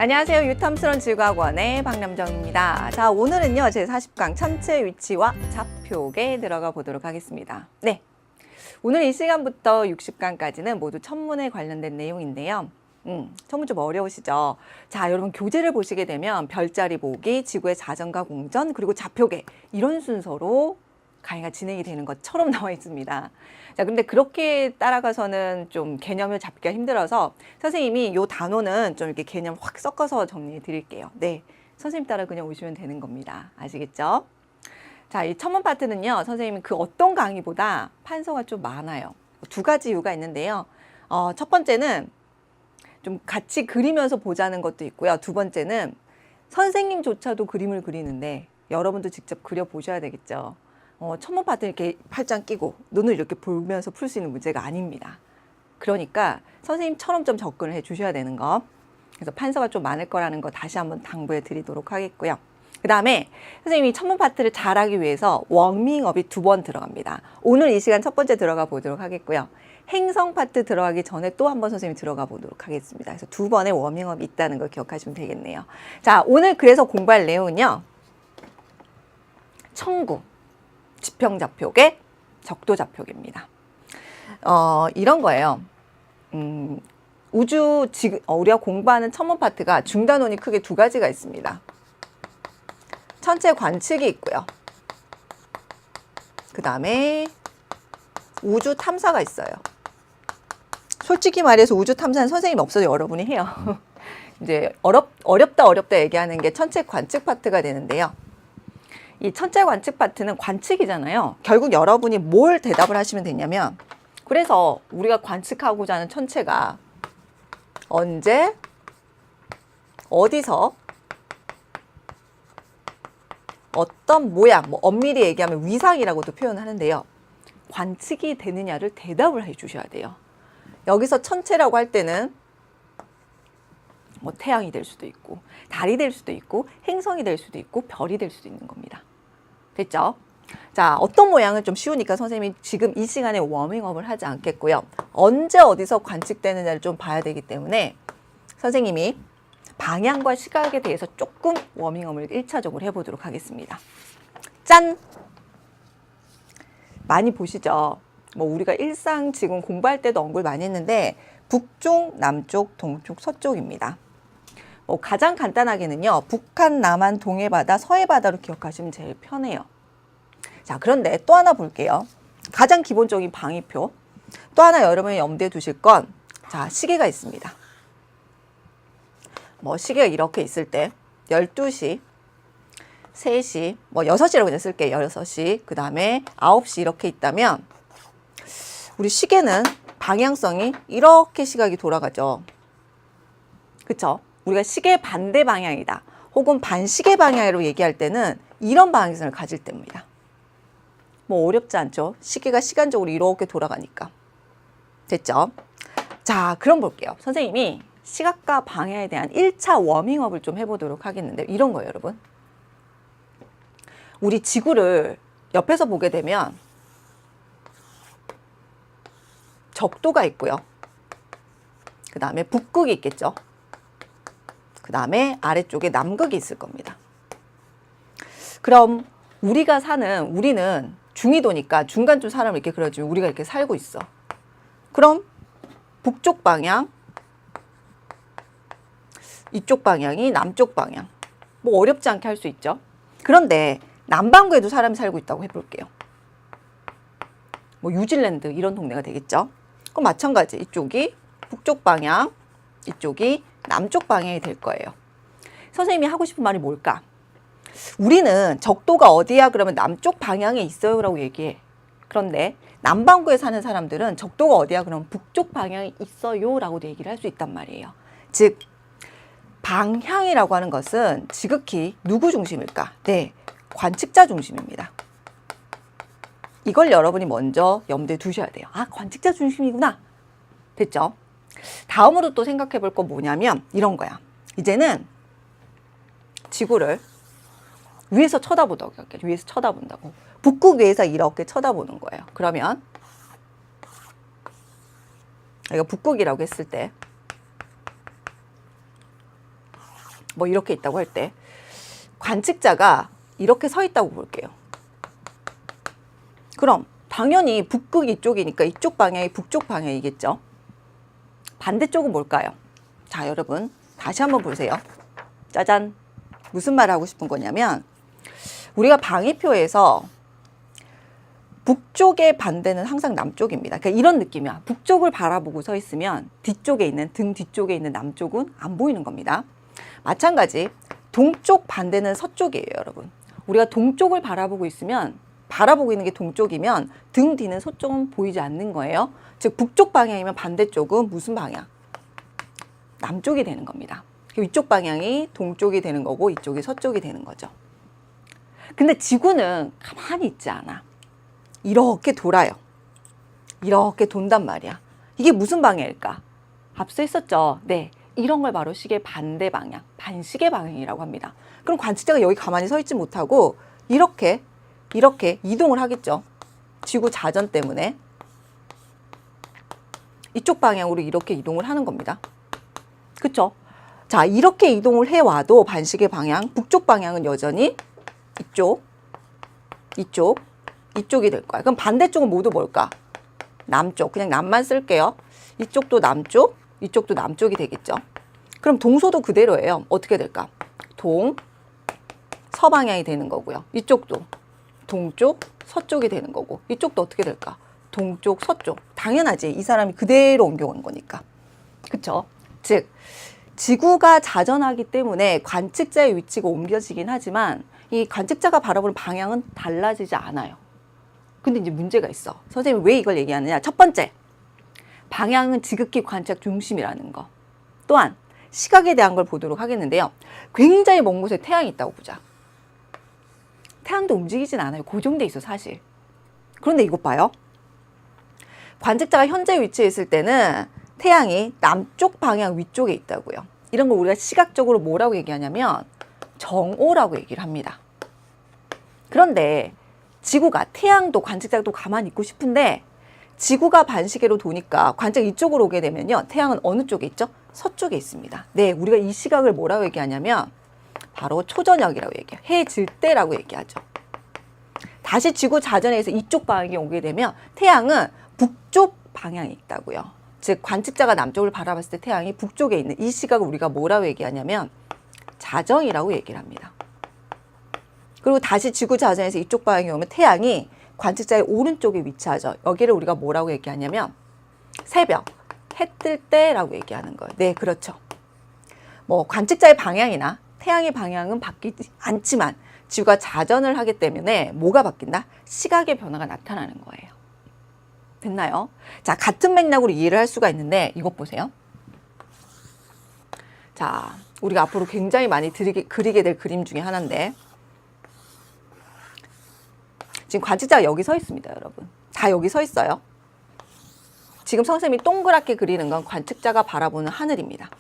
안녕하세요. 유탐스러운 지구학원의 박남정입니다. 자, 오늘은요, 제40강 천체 위치와 좌표에 들어가 보도록 하겠습니다. 네. 오늘 이 시간부터 60강까지는 모두 천문에 관련된 내용인데요. 천문 좀 어려우시죠? 자, 여러분 교재를 보시게 되면 별자리 보기, 지구의 자전과 공전, 그리고 좌표계 이런 순서로 강의가 진행이 되는 것처럼 나와 있습니다. 자, 근데 그렇게 따라가서는 좀 개념을 잡기가 힘들어서 선생님이 이 단어는 좀 이렇게 개념 확 섞어서 정리해 드릴게요. 네, 선생님 따라 그냥 오시면 되는 겁니다. 아시겠죠? 자, 이 천문 파트는요, 선생님이 그 어떤 강의보다 판서가 좀 많아요. 두 가지 이유가 있는데요. 첫 번째는 좀 같이 그리면서 보자는 것도 있고요. 두 번째는 선생님조차도 그림을 그리는데 여러분도 직접 그려보셔야 되겠죠. 천문 파트 이렇게 팔짱 끼고 눈을 이렇게 보면서 풀 수 있는 문제가 아닙니다. 그러니까 선생님처럼 좀 접근을 해 주셔야 되는 거. 그래서 판서가 좀 많을 거라는 거 다시 한번 당부해 드리도록 하겠고요. 그 다음에 선생님이 천문 파트를 잘하기 위해서 워밍업이 2번 들어갑니다. 오늘 이 시간 첫 번째 들어가 보도록 하겠고요. 행성 파트 들어가기 전에 또 한 번 선생님이 들어가 보도록 하겠습니다. 그래서 2번의 워밍업이 있다는 걸 기억하시면 되겠네요. 자, 오늘 그래서 공부할 내용은요. 천구, 지평좌표계, 적도좌표계입니다. 이런 거예요. 우리가 공부하는 천문 파트가 중단원이 크게 두 가지가 있습니다. 천체 관측이 있고요. 그 다음에 우주 탐사가 있어요. 솔직히 말해서 우주 탐사는 선생님이 없어도 여러분이 해요. 이제 어렵다 얘기하는 게 천체 관측 파트가 되는데요. 이 천체 관측 파트는 관측이잖아요. 결국 여러분이 뭘 대답을 하시면 되냐면, 그래서 우리가 관측하고자 하는 천체가 언제, 어디서, 어떤 모양, 뭐 엄밀히 얘기하면 위상이라고도 표현하는데요. 관측이 되느냐를 대답을 해 주셔야 돼요. 여기서 천체라고 할 때는 뭐 태양이 될 수도 있고, 달이 될 수도 있고, 행성이 될 수도 있고, 별이 될 수도 있는 겁니다. 됐죠? 자, 어떤 모양은 좀 쉬우니까 선생님이 지금 이 시간에 워밍업을 하지 않겠고요. 언제 어디서 관측되느냐를 좀 봐야 되기 때문에 선생님이 방향과 시각에 대해서 조금 워밍업을 1차적으로 해보도록 하겠습니다. 짠! 많이 보시죠? 뭐 우리가 일상 지금 공부할 때도 언급을 많이 했는데 북쪽, 남쪽, 동쪽, 서쪽입니다. 가장 간단하게는요. 북한, 남한, 동해바다, 서해바다로 기억하시면 제일 편해요. 자, 그런데 또 하나 볼게요. 가장 기본적인 방위표. 또 하나 여러분이 염두에 두실 건, 자, 시계가 있습니다. 시계가 이렇게 있을 때 12시, 3시, 6시라고 그냥 쓸게요. 6시, 그 다음에 9시 이렇게 있다면 우리 시계는 방향성이 이렇게 시각이 돌아가죠. 그쵸? 우리가 시계 반대 방향이다. 혹은 반시계 방향으로 얘기할 때는 이런 방향성을 가질 때입니다. 어렵지 않죠? 시계가 시간적으로 이렇게 돌아가니까. 됐죠? 자, 그럼 볼게요. 선생님이 시각과 방향에 대한 1차 워밍업을 좀 해보도록 하겠는데 이런 거예요, 여러분. 우리 지구를 옆에서 보게 되면 적도가 있고요. 그 다음에 북극이 있겠죠. 그 다음에 아래쪽에 남극이 있을 겁니다. 그럼 우리는 중위도니까 중간쯤 사람을 이렇게 그려주면 우리가 이렇게 살고 있어. 그럼 북쪽 방향, 이쪽 방향이 남쪽 방향. 어렵지 않게 할 수 있죠. 그런데 남반구에도 사람이 살고 있다고 해볼게요. 뉴질랜드 이런 동네가 되겠죠. 그럼 마찬가지 이쪽이 북쪽 방향, 이쪽이 남쪽 방향이 될 거예요. 선생님이 하고 싶은 말이 뭘까? 우리는 적도가 어디야? 그러면 남쪽 방향에 있어요 라고 얘기해. 그런데 남반구에 사는 사람들은 적도가 어디야? 그러면 북쪽 방향에 있어요 라고도 얘기를 할 수 있단 말이에요. 즉 방향이라고 하는 것은 지극히 누구 중심일까? 네, 관측자 중심입니다. 이걸 여러분이 먼저 염두에 두셔야 돼요. 아, 관측자 중심이구나. 됐죠? 다음으로 또 생각해 볼 건 뭐냐면 이런 거야. 이제는 지구를 위에서 쳐다보다고 할게요. 위에서 쳐다본다고. 북극 위에서 이렇게 쳐다보는 거예요. 그러면 이거 북극이라고 했을 때 뭐 이렇게 있다고 할 때 관측자가 이렇게 서 있다고 볼게요. 그럼 당연히 북극 이쪽이니까 이쪽 방향이 북쪽 방향이겠죠. 반대쪽은 뭘까요? 자, 여러분 다시 한번 보세요. 짜잔. 무슨 말을 하고 싶은 거냐면 우리가 방위표에서 북쪽의 반대는 항상 남쪽입니다. 그러니까 이런 느낌이야. 북쪽을 바라보고 서 있으면 뒤쪽에 있는 등 뒤쪽에 있는 남쪽은 안 보이는 겁니다. 마찬가지 동쪽 반대는 서쪽이에요, 여러분. 우리가 동쪽을 바라보고 있으면 바라보고 있는 게 동쪽이면 등 뒤는 서쪽은 보이지 않는 거예요. 즉 북쪽 방향이면 반대쪽은 무슨 방향? 남쪽이 되는 겁니다. 이쪽 방향이 동쪽이 되는 거고 이쪽이 서쪽이 되는 거죠. 근데 지구는 가만히 있지 않아. 이렇게 돌아요. 이렇게 돈단 말이야. 이게 무슨 방향일까? 앞서 있었죠. 네, 이런 걸 바로 시계 반대 방향, 반시계 방향이라고 합니다. 그럼 관측자가 여기 가만히 서 있지 못하고 이렇게 이동을 하겠죠. 지구 자전 때문에 이쪽 방향으로 이렇게 이동을 하는 겁니다. 그쵸? 자, 이렇게 이동을 해와도 반시계 방향, 북쪽 방향은 여전히 이쪽이 될 거야. 그럼 반대쪽은 모두 뭘까? 남쪽. 그냥 남만 쓸게요. 이쪽도 남쪽, 이쪽도 남쪽이 되겠죠. 그럼 동서도 그대로예요. 어떻게 될까? 서방향이 되는 거고요. 이쪽도 동쪽, 서쪽이 되는 거고 이쪽도 어떻게 될까? 동쪽, 서쪽. 당연하지. 이 사람이 그대로 옮겨오는 거니까. 그쵸? 즉 지구가 자전하기 때문에 관측자의 위치가 옮겨지긴 하지만 이 관측자가 바라보는 방향은 달라지지 않아요. 근데 이제 문제가 있어. 선생님이 왜 이걸 얘기하느냐? 첫 번째, 방향은 지극히 관측 중심이라는 거. 또한 시각에 대한 걸 보도록 하겠는데요. 굉장히 먼 곳에 태양이 있다고 보자. 태양도 움직이진 않아요. 고정돼 있어, 사실. 그런데 이것 봐요. 관측자가 현재 위치에 있을 때는 태양이 남쪽 방향 위쪽에 있다고요. 이런 걸 우리가 시각적으로 뭐라고 얘기하냐면 정오라고 얘기를 합니다. 그런데 지구가 태양도 관측자도 가만히 있고 싶은데 지구가 반시계로 도니까 관측 이쪽으로 오게 되면요. 태양은 어느 쪽에 있죠? 서쪽에 있습니다. 네, 우리가 이 시각을 뭐라고 얘기하냐면 바로 초저녁이라고 얘기해요. 해 질 때라고 얘기하죠. 다시 지구 자전에서 이쪽 방향이 오게 되면 태양은 북쪽 방향에 있다고요. 즉 관측자가 남쪽을 바라봤을 때 태양이 북쪽에 있는 이 시각을 우리가 뭐라고 얘기하냐면 자정이라고 얘기를 합니다. 그리고 다시 지구 자전에서 이쪽 방향이 오면 태양이 관측자의 오른쪽에 위치하죠. 여기를 우리가 뭐라고 얘기하냐면 새벽, 해 뜰 때라고 얘기하는 거예요. 네, 그렇죠. 뭐 관측자의 방향이나 태양의 방향은 바뀌지 않지만 지구가 자전을 하기 때문에 뭐가 바뀐다? 시각의 변화가 나타나는 거예요. 됐나요? 자, 같은 맥락으로 이해를 할 수가 있는데 이것 보세요. 자, 우리가 앞으로 굉장히 많이 그리게 될 그림 중에 하나인데 지금 관측자가 여기 서 있습니다, 여러분. 다 여기 서 있어요. 지금 선생님이 동그랗게 그리는 건 관측자가 바라보는 하늘입니다.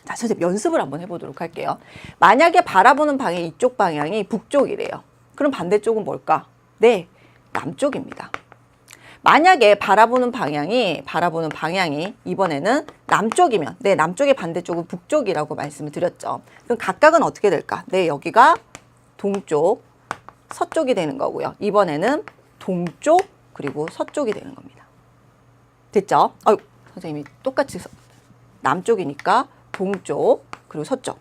자, 선생님 연습을 한번 해보도록 할게요. 만약에 바라보는 방향이 이쪽 방향이 북쪽이래요. 그럼 반대쪽은 뭘까? 네, 남쪽입니다. 만약에 바라보는 방향이 이번에는 남쪽이면 네, 남쪽의 반대쪽은 북쪽이라고 말씀을 드렸죠. 그럼 각각은 어떻게 될까? 네, 여기가 동쪽, 서쪽이 되는 거고요. 이번에는 동쪽 그리고 서쪽이 되는 겁니다. 됐죠? 선생님이 똑같이 남쪽이니까 동쪽 그리고 서쪽.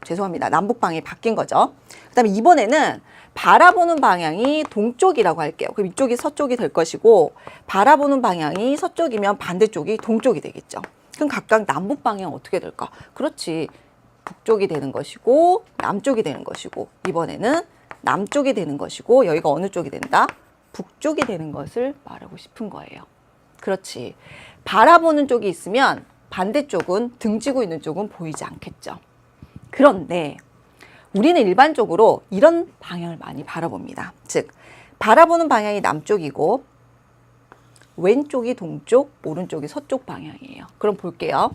죄송합니다. 남북방이 바뀐 거죠. 그 다음에 이번에는 바라보는 방향이 동쪽이라고 할게요. 그럼 이쪽이 서쪽이 될 것이고 바라보는 방향이 서쪽이면 반대쪽이 동쪽이 되겠죠. 그럼 각각 남북 방향은 어떻게 될까? 그렇지. 북쪽이 되는 것이고 남쪽이 되는 것이고 이번에는 남쪽이 되는 것이고 여기가 어느 쪽이 된다? 북쪽이 되는 것을 말하고 싶은 거예요. 그렇지. 바라보는 쪽이 있으면 반대쪽은 등지고 있는 쪽은 보이지 않겠죠. 그런데 우리는 일반적으로 이런 방향을 많이 바라봅니다. 즉 바라보는 방향이 남쪽이고 왼쪽이 동쪽, 오른쪽이 서쪽 방향이에요. 그럼 볼게요.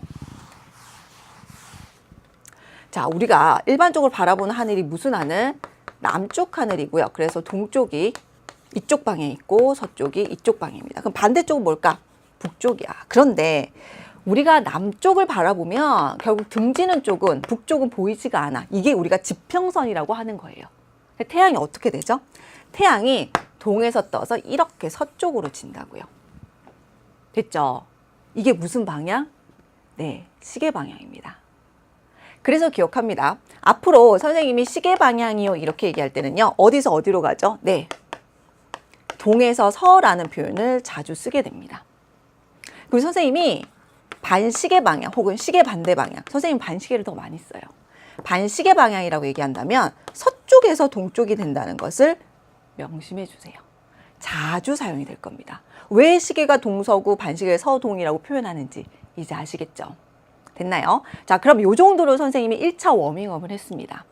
자, 우리가 일반적으로 바라보는 하늘이 무슨 하늘? 남쪽 하늘이고요. 그래서 동쪽이 이쪽 방향에 있고 서쪽이 이쪽 방향입니다. 그럼 반대쪽은 뭘까? 북쪽이야. 그런데 우리가 남쪽을 바라보면 결국 등지는 쪽은 북쪽은 보이지가 않아. 이게 우리가 지평선이라고 하는 거예요. 태양이 어떻게 되죠? 태양이 동에서 떠서 이렇게 서쪽으로 진다고요. 됐죠? 이게 무슨 방향? 네, 시계 방향입니다. 그래서 기억합니다. 앞으로 선생님이 시계 방향이요 이렇게 얘기할 때는요. 어디서 어디로 가죠? 네, 동에서 서라는 표현을 자주 쓰게 됩니다. 그리고 선생님이 반시계 방향 혹은 시계 반대 방향, 선생님 반시계를 더 많이 써요. 반시계 방향이라고 얘기한다면 서쪽에서 동쪽이 된다는 것을 명심해 주세요. 자주 사용이 될 겁니다. 왜 시계가 동서고 반시계가 서동이라고 표현하는지 이제 아시겠죠? 됐나요? 자, 그럼 이 정도로 선생님이 1차 워밍업을 했습니다.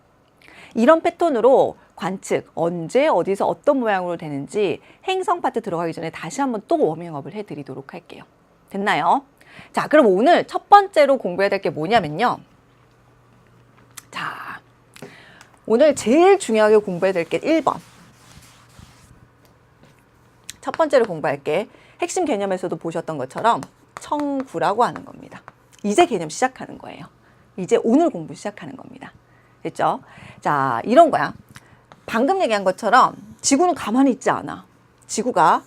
이런 패턴으로 관측, 언제, 어디서 어떤 모양으로 되는지 행성 파트 들어가기 전에 다시 한번 또 워밍업을 해드리도록 할게요. 됐나요? 자, 그럼 오늘 첫 번째로 공부해야 될 게 뭐냐면요. 자, 오늘 제일 중요하게 공부해야 될 게 1번. 첫 번째로 공부할 게 핵심 개념에서도 보셨던 것처럼 청구라고 하는 겁니다. 이제 개념 시작하는 거예요. 이제 오늘 공부 시작하는 겁니다. 됐죠? 자, 이런 거야. 방금 얘기한 것처럼 지구는 가만히 있지 않아. 지구가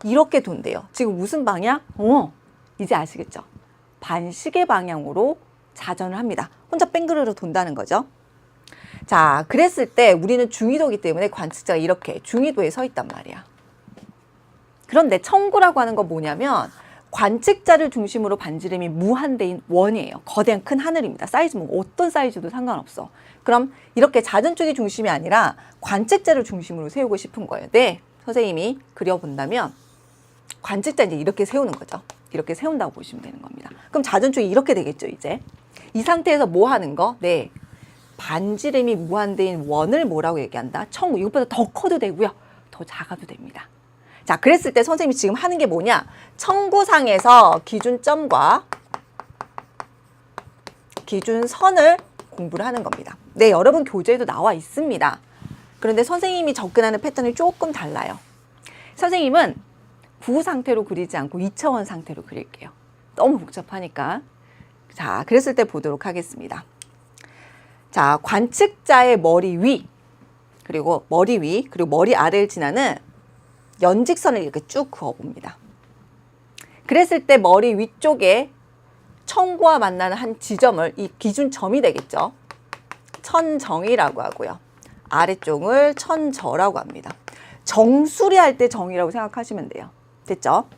이렇게 돈대요. 지금 무슨 방향? 이제 아시겠죠? 반시계 방향으로 자전을 합니다. 혼자 뺑그르르 돈다는 거죠. 자, 그랬을 때 우리는 중위도이기 때문에 관측자가 이렇게 중위도에 서 있단 말이야. 그런데 청구라고 하는 건 뭐냐면 관측자를 중심으로 반지름이 무한대인 원이에요. 거대한 큰 하늘입니다. 사이즈 뭐 어떤 사이즈도 상관없어. 그럼 이렇게 잦은 쪽이 중심이 아니라 관측자를 중심으로 세우고 싶은 거예요. 네, 선생님이 그려본다면 관측자 이제 이렇게 세우는 거죠. 이렇게 세운다고 보시면 되는 겁니다. 그럼 잦은 쪽이 이렇게 되겠죠, 이제. 이 상태에서 뭐 하는 거? 네, 반지름이 무한대인 원을 뭐라고 얘기한다? 청구. 이것보다 더 커도 되고요. 더 작아도 됩니다. 자, 그랬을 때 선생님이 지금 하는 게 뭐냐? 청구상에서 기준점과 기준선을 공부를 하는 겁니다. 네, 여러분 교재에도 나와 있습니다. 그런데 선생님이 접근하는 패턴이 조금 달라요. 선생님은 구 상태로 그리지 않고 2차원 상태로 그릴게요. 너무 복잡하니까. 자, 그랬을 때 보도록 하겠습니다. 자, 관측자의 머리 위, 그리고 머리 아래를 지나는 연직선을 이렇게 쭉 그어봅니다. 그랬을 때 머리 위쪽에 청구와 만나는 한 지점을 이 기준점이 되겠죠. 천정이라고 하고요. 아래쪽을 천저라고 합니다. 정수리할 때 정이라고 생각하시면 돼요. 됐죠?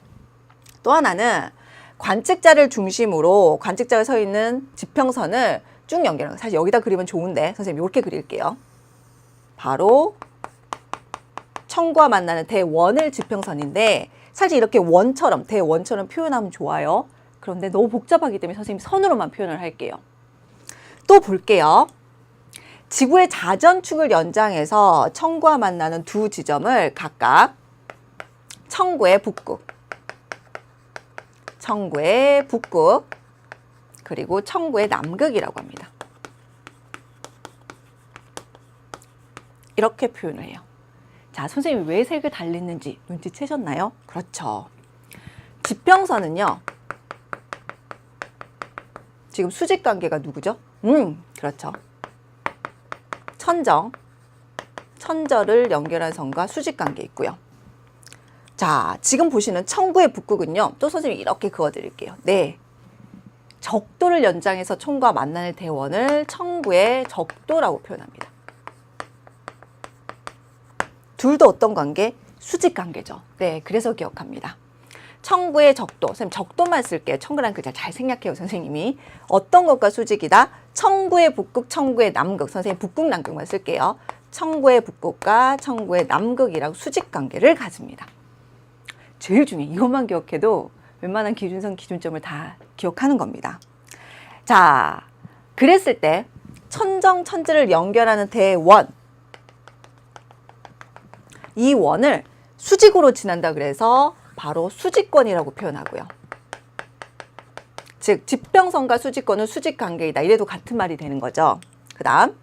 또 하나는 관측자를 중심으로 관측자가 서 있는 지평선을 쭉 연결하는 거. 사실 여기다 그리면 좋은데 선생님 이렇게 그릴게요. 바로 청구와 만나는 대원을 지평선인데 사실 이렇게 원처럼 대원처럼 표현하면 좋아요. 그런데 너무 복잡하기 때문에 선생님 선으로만 표현을 할게요. 또 볼게요. 지구의 자전축을 연장해서 청구와 만나는 두 지점을 각각 청구의 북극, 그리고 청구의 남극이라고 합니다. 이렇게 표현을 해요. 자, 선생님이 왜 색을 달랬는지 눈치채셨나요? 그렇죠. 지평선은요. 지금 수직관계가 누구죠? 그렇죠. 천저를 연결한 선과 수직관계 있고요. 자, 지금 보시는 청구의 북극은요. 또 선생님이 이렇게 그어드릴게요. 네, 적도를 연장해서 청구와 만나는 대원을 청구의 적도라고 표현합니다. 둘 다 어떤 관계? 수직관계죠. 네, 그래서 기억합니다. 청구의 적도, 선생님 적도만 쓸게요. 청구라는 글자 잘 생략해요, 선생님이. 어떤 것과 수직이다? 청구의 북극, 청구의 남극. 선생님 북극, 남극만 쓸게요. 청구의 북극과 청구의 남극이라고 수직관계를 가집니다. 제일 중요해. 이것만 기억해도 웬만한 기준선, 기준점을 다 기억하는 겁니다. 자, 그랬을 때 천정, 천지를 연결하는 대원, 이 원을 수직으로 지난다 그래서 바로 수직권이라고 표현하고요. 즉 지평선과 수직권은 수직관계이다. 이래도 같은 말이 되는 거죠. 그 다음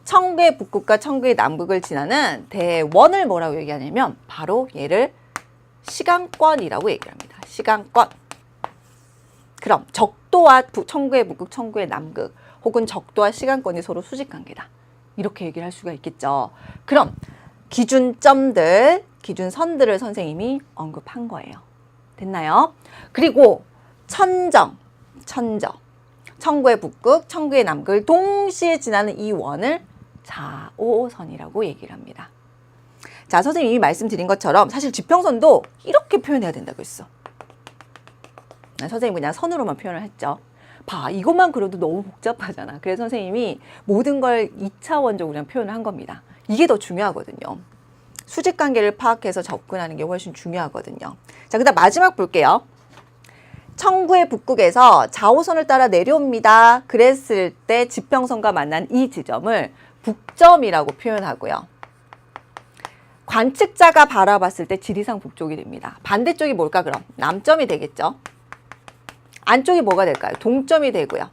청구의 북극과 청구의 남극을 지나는 대원을 뭐라고 얘기하냐면 바로 얘를 시간권이라고 얘기합니다. 시간권. 그럼 적도와 청구의 북극, 청구의 남극 혹은 적도와 시간권이 서로 수직관계다. 이렇게 얘기를 할 수가 있겠죠. 그럼 기준점들, 기준선들을 선생님이 언급한 거예요. 됐나요? 그리고 천정, 청구의 북극, 청구의 남극을 동시에 지나는 이 원을 자오선이라고 얘기를 합니다. 자, 선생님이 이미 말씀드린 것처럼 사실 지평선도 이렇게 표현해야 된다고 했어. 선생님 그냥 선으로만 표현을 했죠. 봐, 이것만 그려도 너무 복잡하잖아. 그래서 선생님이 모든 걸 2차원적으로 그냥 표현을 한 겁니다. 이게 더 중요하거든요. 수직관계를 파악해서 접근하는 게 훨씬 중요하거든요. 자, 그다음 마지막 볼게요. 청구의 북극에서 자오선을 따라 내려옵니다. 그랬을 때 지평선과 만난 이 지점을 북점이라고 표현하고요. 관측자가 바라봤을 때 지리상 북쪽이 됩니다. 반대쪽이 뭘까 그럼? 남점이 되겠죠. 안쪽이 뭐가 될까요? 동점이 되고요.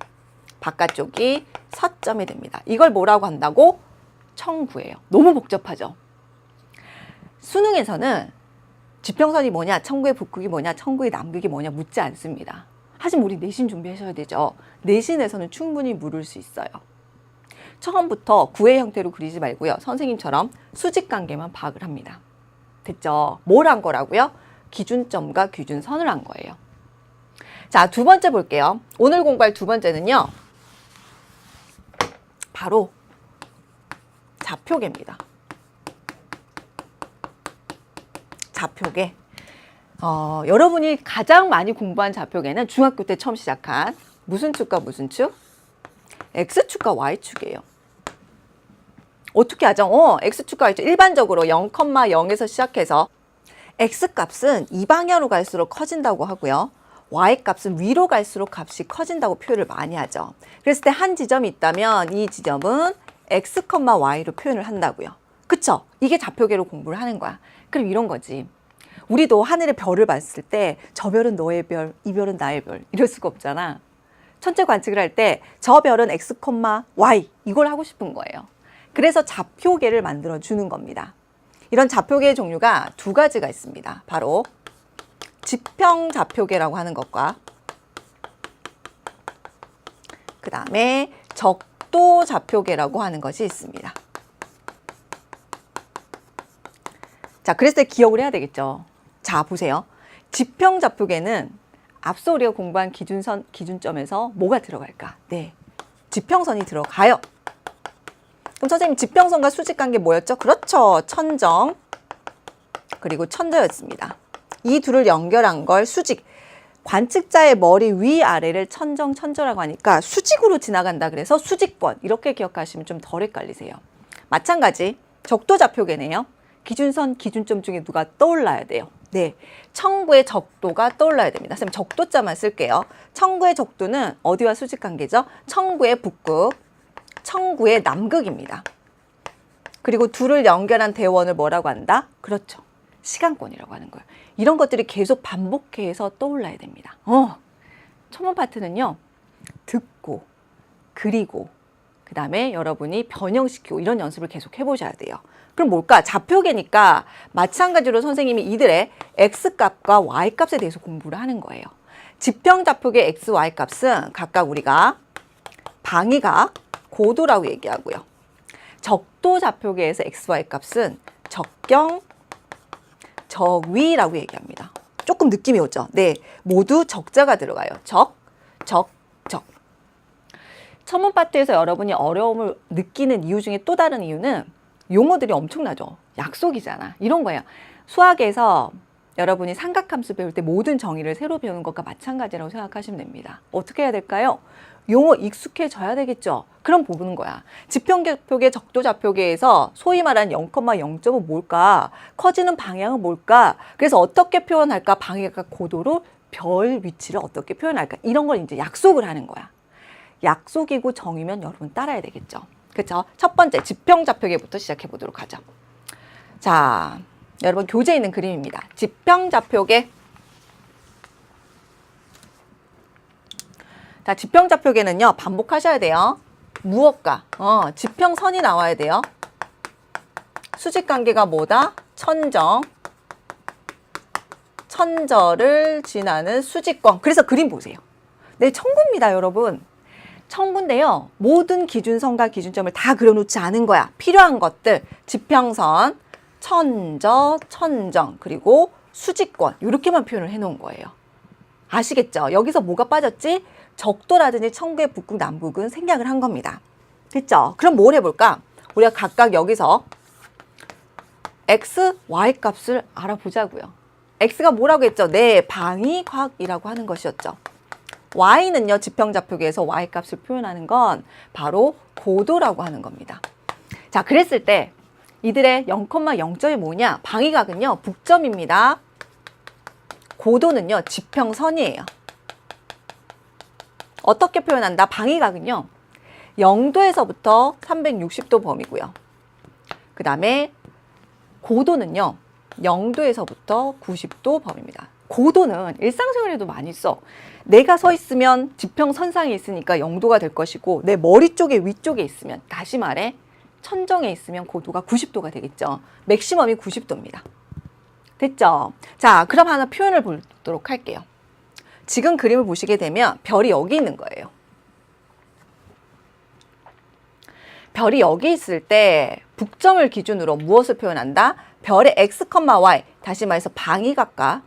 바깥쪽이 서점이 됩니다. 이걸 뭐라고 한다고? 청구예요. 너무 복잡하죠? 수능에서는 지평선이 뭐냐, 청구의 북극이 뭐냐, 청구의 남극이 뭐냐 묻지 않습니다. 하지만 우리 내신 준비하셔야 되죠. 내신에서는 충분히 물을 수 있어요. 처음부터 구의 형태로 그리지 말고요. 선생님처럼 수직관계만 파악을 합니다. 됐죠? 뭘 한 거라고요? 기준점과 기준선을 한 거예요. 자, 두 번째 볼게요. 오늘 공부할 두 번째는요. 바로 좌표계입니다. 좌표계. 여러분이 가장 많이 공부한 좌표계는 중학교 때 처음 시작한 무슨 축과 무슨 축? X축과 Y축이에요. 어떻게 하죠? X축과 Y축. 일반적으로 0,0에서 시작해서 X값은 이 방향으로 갈수록 커진다고 하고요. Y값은 위로 갈수록 값이 커진다고 표현을 많이 하죠. 그랬을 때 한 지점이 있다면 이 지점은 X, Y로 표현을 한다고요. 그쵸? 이게 좌표계로 공부를 하는 거야. 그럼 이런 거지. 우리도 하늘의 별을 봤을 때 저 별은 너의 별, 이 별은 나의 별 이럴 수가 없잖아. 천체 관측을 할 때 저 별은 X, Y 이걸 하고 싶은 거예요. 그래서 좌표계를 만들어 주는 겁니다. 이런 좌표계의 종류가 두 가지가 있습니다. 바로 지평 좌표계라고 하는 것과 그 다음에 적도 좌표계라고 하는 것이 있습니다. 자, 그랬을 때 기억을 해야 되겠죠. 자, 보세요. 지평 좌표계는 앞서 우리가 공부한 기준점에서 뭐가 들어갈까? 네, 지평선이 들어가요. 그럼 선생님 지평선과 수직관계 뭐였죠? 그렇죠. 천정 그리고 천저였습니다. 이 둘을 연결한 걸 수직. 관측자의 머리 위아래를 천정, 천저라고 하니까 수직으로 지나간다 그래서 수직권 이렇게 기억하시면 좀 덜 헷갈리세요. 마찬가지 적도 좌표계네요. 기준선, 기준점 중에 누가 떠올라야 돼요? 네, 청구의 적도가 떠올라야 됩니다. 선생님 적도자만 쓸게요. 청구의 적도는 어디와 수직관계죠? 청구의 북극, 청구의 남극입니다. 그리고 둘을 연결한 대원을 뭐라고 한다? 그렇죠. 시간권이라고 하는 거예요. 이런 것들이 계속 반복해서 떠올라야 됩니다. 첫 파트는요. 듣고, 그리고, 그 다음에 여러분이 변형시키고 이런 연습을 계속 해보셔야 돼요. 그럼 뭘까? 좌표계니까 마찬가지로 선생님이 이들의 X값과 Y값에 대해서 공부를 하는 거예요. 지평 좌표계 X, Y값은 각각 우리가 방위각, 고도라고 얘기하고요. 적도 좌표계에서 X, Y값은 적경, 적위라고 얘기합니다. 조금 느낌이 오죠? 네, 모두 적자가 들어가요. 적. 첨언 파트에서 여러분이 어려움을 느끼는 이유 중에 또 다른 이유는 용어들이 엄청나죠. 약속이잖아. 이런 거예요. 수학에서 여러분이 삼각함수 배울 때 모든 정의를 새로 배우는 것과 마찬가지라고 생각하시면 됩니다. 어떻게 해야 될까요? 용어 익숙해져야 되겠죠. 그럼 보는 거야. 지평좌표계, 적도좌표계에서 소위 말하는 0,0점은 뭘까? 커지는 방향은 뭘까? 그래서 어떻게 표현할까? 방해각 고도로 별 위치를 어떻게 표현할까? 이런 걸 이제 약속을 하는 거야. 약속이고 정의면 여러분 따라야 되겠죠. 그렇죠? 첫 번째 지평좌표계부터 시작해 보도록 하죠. 자, 여러분 교재에 있는 그림입니다. 지평좌표계. 자, 지평좌표계는요 반복하셔야 돼요. 무엇과? 지평선이 나와야 돼요. 수직관계가 뭐다? 천정. 천저를 지나는 수직권. 그래서 그림 보세요. 네, 청구입니다, 여러분. 청구인데요. 모든 기준선과 기준점을 다 그려놓지 않은 거야. 필요한 것들, 지평선, 천저, 천정, 그리고 수직권 이렇게만 표현을 해놓은 거예요. 아시겠죠? 여기서 뭐가 빠졌지? 적도라든지 청구의 북극, 남극은 생략을 한 겁니다. 됐죠? 그럼 뭘 해볼까? 우리가 각각 여기서 x, y 값을 알아보자고요. x가 뭐라고 했죠? 네, 방위각이라고 하는 것이었죠. y는요, 지평좌표계에서 y 값을 표현하는 건 바로 고도라고 하는 겁니다. 자, 그랬을 때 이들의 0,0점이 뭐냐? 방위각은요, 북점입니다. 고도는요, 지평선이에요. 어떻게 표현한다? 방위각은요, 0도에서부터 360도 범위고요. 그 다음에 고도는요, 0도에서부터 90도 범위입니다. 고도는 일상생활에도 많이 써. 내가 서 있으면 지평선상에 있으니까 0도가 될 것이고, 내 머리 쪽에 위쪽에 있으면, 다시 말해 천정에 있으면 고도가 90도가 되겠죠. 맥시멈이 90도입니다. 됐죠? 자, 그럼 하나 표현을 보도록 할게요. 지금 그림을 보시게 되면 별이 여기 있는 거예요. 별이 여기 있을 때 북점을 기준으로 무엇을 표현한다? 별의 x, y, 다시 말해서 방위각과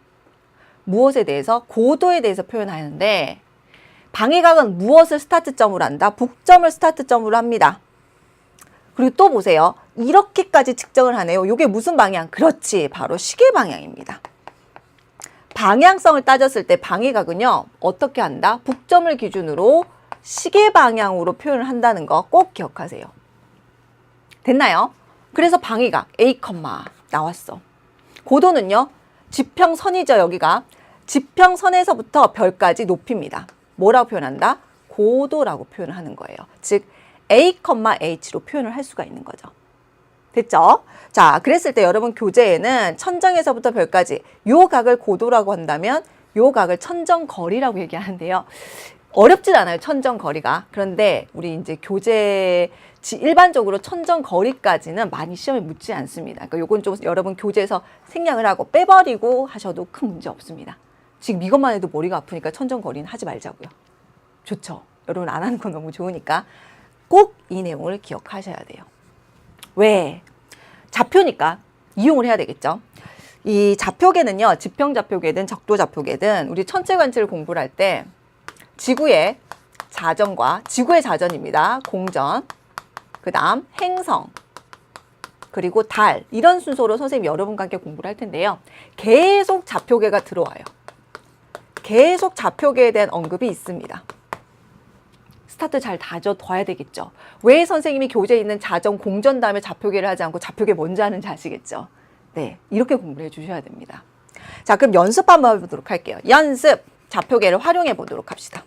무엇에 대해서? 고도에 대해서 표현하는데, 방위각은 무엇을 스타트점으로 한다? 북점을 스타트점으로 합니다. 그리고 또 보세요. 이렇게까지 측정을 하네요. 이게 무슨 방향? 그렇지, 바로 시계 방향입니다. 방향성을 따졌을 때 방위각은요, 어떻게 한다? 북점을 기준으로 시계 방향으로 표현을 한다는 거 꼭 기억하세요. 됐나요? 그래서 방위각 A, 나왔어. 고도는요, 지평선이죠, 여기가. 지평선에서부터 별까지 높이입니다. 뭐라고 표현한다? 고도라고 표현을 하는 거예요. 즉 A, H로 표현을 할 수가 있는 거죠. 됐죠? 자, 그랬을 때 여러분 교재에는 천정에서부터 별까지 요 각을 고도라고 한다면 요 각을 천정거리라고 얘기하는데요. 어렵진 않아요, 천정거리가. 그런데 우리 이제 교재 일반적으로 천정거리까지는 많이 시험에 묻지 않습니다. 그러니까 요건 좀 여러분 교재에서 생략을 하고 빼버리고 하셔도 큰 문제 없습니다. 지금 이것만 해도 머리가 아프니까 천정거리는 하지 말자고요. 좋죠? 여러분 안 하는 건 너무 좋으니까 꼭 이 내용을 기억하셔야 돼요. 왜? 좌표니까 이용을 해야 되겠죠. 이 좌표계는요, 지평좌표계든 적도좌표계든 우리 천체관측을 공부를 할 때 지구의 자전과 지구의 자전입니다. 공전, 그 다음 행성, 그리고 달, 이런 순서로 선생님이 여러분과 함께 공부를 할 텐데요. 계속 좌표계가 들어와요. 계속 좌표계에 대한 언급이 있습니다. 스타트 잘 다져둬야 되겠죠. 왜 선생님이 교재에 있는 자전, 공전 다음에 좌표계를 하지 않고 좌표계 먼저 하는지 아시겠죠? 네, 이렇게 공부를 해주셔야 됩니다. 자, 그럼 연습 한번 해보도록 할게요. 연습! 좌표계를 활용해 보도록 합시다.